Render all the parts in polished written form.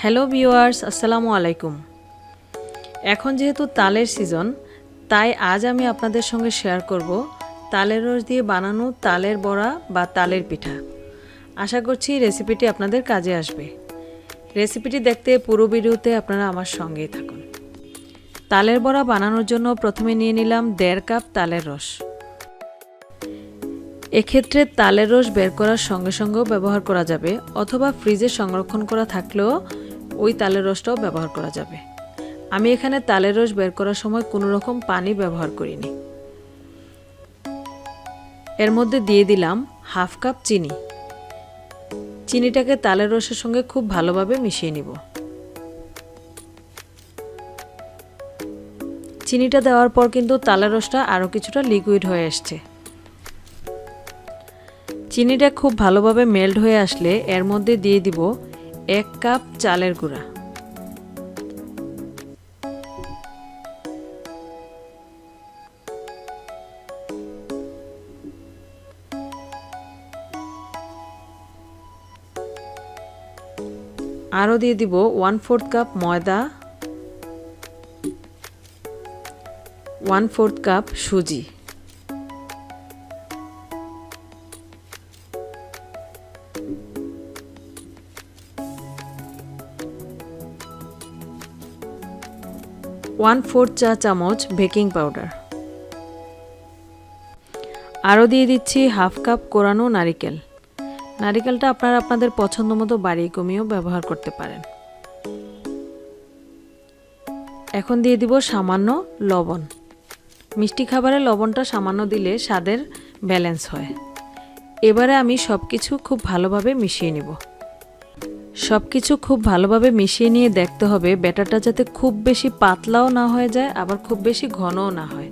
Hello viewers, আসসালামু আলাইকুম। এখন যেহেতু তালের সিজন, তাই আজ আমি আপনাদের সঙ্গে শেয়ার করব তালের রস দিয়ে বানানো তালের বড়া বা তালের পিঠা। আশা করছি রেসিপিটি আপনাদের কাজে আসবে। রেসিপিটি দেখতে পুরো ভিডিওতে আপনারা আমার সঙ্গেই থাকুন। তালের বড়া বানানোর জন্য প্রথমে নিয়ে নিলাম 1.5 কাপ তালের রস। এক্ষেত্রে তালের রস বের করার সঙ্গে সঙ্গেও ব্যবহার করা যাবে, অথবা ফ্রিজে সংরক্ষণ করা থাকলেও ওই তালের রসটাও ব্যবহার করা যাবে। আমি এখানে তালের রস বের করার সময় কোনো রকম পানি ব্যবহার করিনি। এর মধ্যে দিয়ে দিলাম 1/2 কাপ চিনি। চিনিটাকে তালের রসের সঙ্গে খুব ভালোভাবে মিশিয়ে নিব। চিনিটা দেওয়ার পর কিন্তু তালের রসটা আরও কিছুটা লিকুইড হয়ে আসছে। চিনিটা খুব ভালোভাবে মেল্ট হয়ে আসলে এর মধ্যে দিয়ে দিব 1 কাপ চালের গুঁড়া। আরও দিয়ে দিব 1/4 কাপ ময়দা, 1/4 কাপ সুজি, ওয়ান-4 চা চামচ বেকিং পাউডার। আরও দিয়ে দিচ্ছি 1/2 কাপ কোরানো নারিকেল। নারিকেলটা আপনারা আপনাদের পছন্দ মতো বাড়িয়ে কমিয়েও ব্যবহার করতে পারেন। এখন দিয়ে দিব সামান্য লবণ। মিষ্টি খাবারে লবণটা সামান্য দিলে স্বাদের ব্যালেন্স হয়। এবারে আমি সব কিছু খুব ভালোভাবে মিশিয়ে নিব। সব কিছু খুব ভালোভাবে মিশিয়ে নিয়ে দেখতে হবে ব্যাটারটা যাতে খুব বেশি পাতলাও না হয়ে যায়, আবার খুব বেশি ঘনও না হয়,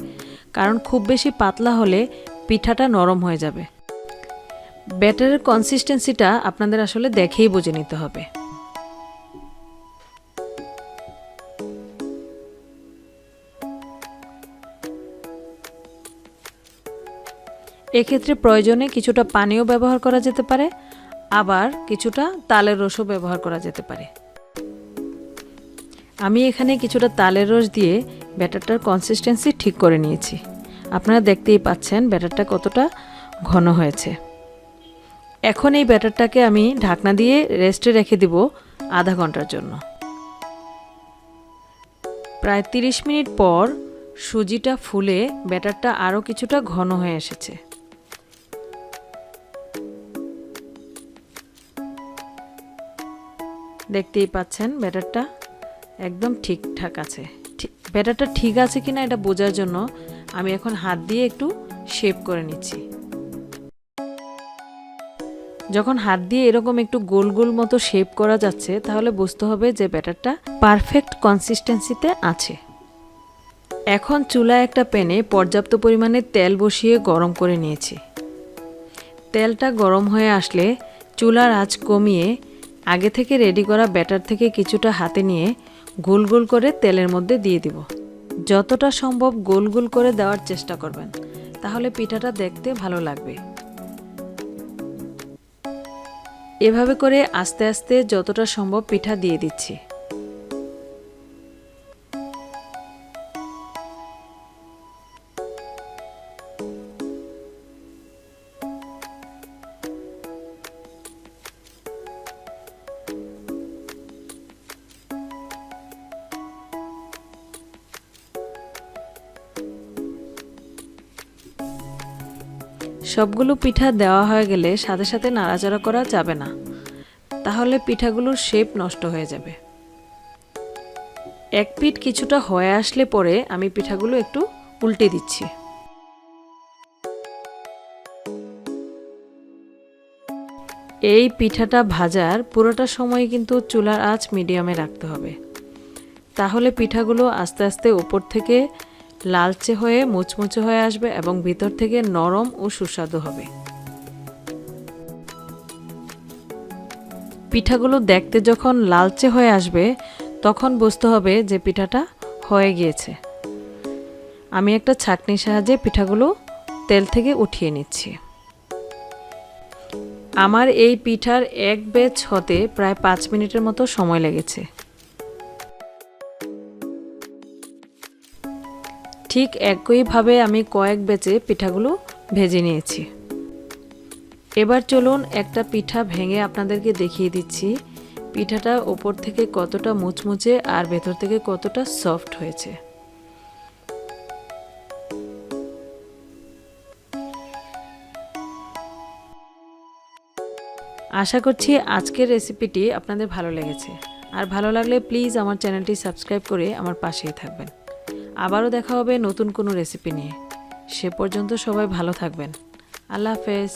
কারণ খুব বেশি পাতলা হলে পিঠাটা নরম হয়ে যাবে। ব্যাটারের কনসিস্টেন্সিটা আপনাদের আসলে দেখেই বুঝে নিতে হবে। এক্ষেত্রে প্রয়োজনে কিছুটা পানিও ব্যবহার করা যেতে পারে, আবার কিছুটা তালের রসও ব্যবহার করা যেতে পারে। আমি এখানে কিছুটা তালের রস দিয়ে ব্যাটারটার কনসিস্টেন্সি ঠিক করে নিয়েছি। আপনারা দেখতেই পাচ্ছেন ব্যাটারটা কতটা ঘন হয়েছে। এখন এই ব্যাটারটাকে আমি ঢাকনা দিয়ে রেস্টে রেখে দিব আধা ঘন্টার জন্য। প্রায় 30 মিনিট পর সুজিটা ফুলে ব্যাটারটা আরও কিছুটা ঘন হয়ে এসেছে। দেখতেই পাচ্ছেন ব্যাটারটা একদম ঠিকঠাক আছে। ব্যাটারটা ঠিক আছে কিনা এটা বোঝার জন্য আমি এখন হাত দিয়ে একটু শেপ করে নিচ্ছি। যখন হাত দিয়ে এরকম একটু গোল গোল মতো শেপ করা যাচ্ছে, তাহলে বুঝতে হবে যে ব্যাটারটা পারফেক্ট কনসিস্টেন্সিতে আছে। এখন চুলায় একটা প্যানে পর্যাপ্ত পরিমাণে তেল বসিয়ে গরম করে নিয়েছি। তেলটা গরম হয়ে আসলে চুলার আঁচ কমিয়ে আগে থেকে রেডি করা ব্যাটার থেকে কিছুটা হাতে নিয়ে গোল গোল করে তেলের মধ্যে দিয়ে দিব। যতটা সম্ভব গোল গোল করে দেওয়ার চেষ্টা করবেন, তাহলে পিঠাটা দেখতে ভালো লাগবে। এভাবে করে আস্তে আস্তে যতটা সম্ভব পিঠা দিয়ে দিচ্ছি। সবগুলো পিঠা দেওয়া হয়ে গেলে সাথে সাথে নাড়াচাড়া করা যাবে না, তাহলে পিঠাগুলোর শেপ নষ্ট হয়ে যাবে। এক পিঠ কিছুটা হয়ে আসলে পরে আমি পিঠাগুলো একটু উল্টে দিচ্ছি। এই পিঠাটা ভাজার পুরোটা সময় কিন্তু চুলার আঁচ মিডিয়ামে রাখতে হবে, তাহলে পিঠাগুলো আস্তে আস্তে উপর থেকে লালচে হয়ে মুচমুচে হয়ে আসবে এবং ভিতর থেকে নরম ও সুস্বাদু হবে। পিঠাগুলো দেখতে যখন লালচে হয়ে আসবে, তখন বুঝতে হবে যে পিঠাটা হয়ে গিয়েছে। আমি একটা ছাঁকনির সাহায্যে পিঠাগুলো তেল থেকে উঠিয়ে নিচ্ছি। আমার এই পিঠার এক ব্যাচ হতে প্রায় 5 মিনিটের মতো সময় লেগেছে। ঠিক একইভাবে আমি কয়েক ব্যাচে পিঠাগুলো ভেজে নিয়েছি। এবার চলুন একটা পিঠা ভেঙে আপনাদেরকে দেখিয়ে দিচ্ছি পিঠাটা ওপর থেকে কতটা মুচমুচে আর ভেতর থেকে কতটা সফট হয়েছে। আশা করছি আজকের রেসিপিটি আপনাদের ভালো লেগেছে। আর ভালো লাগলে প্লিজ আমার চ্যানেলটি সাবস্ক্রাইব করে আমার পাশেই থাকবেন। আবারও দেখা হবে নতুন কোনো রেসিপি নিয়ে। সে পর্যন্ত সবাই ভালো থাকবেন। আল্লাহ হাফেজ।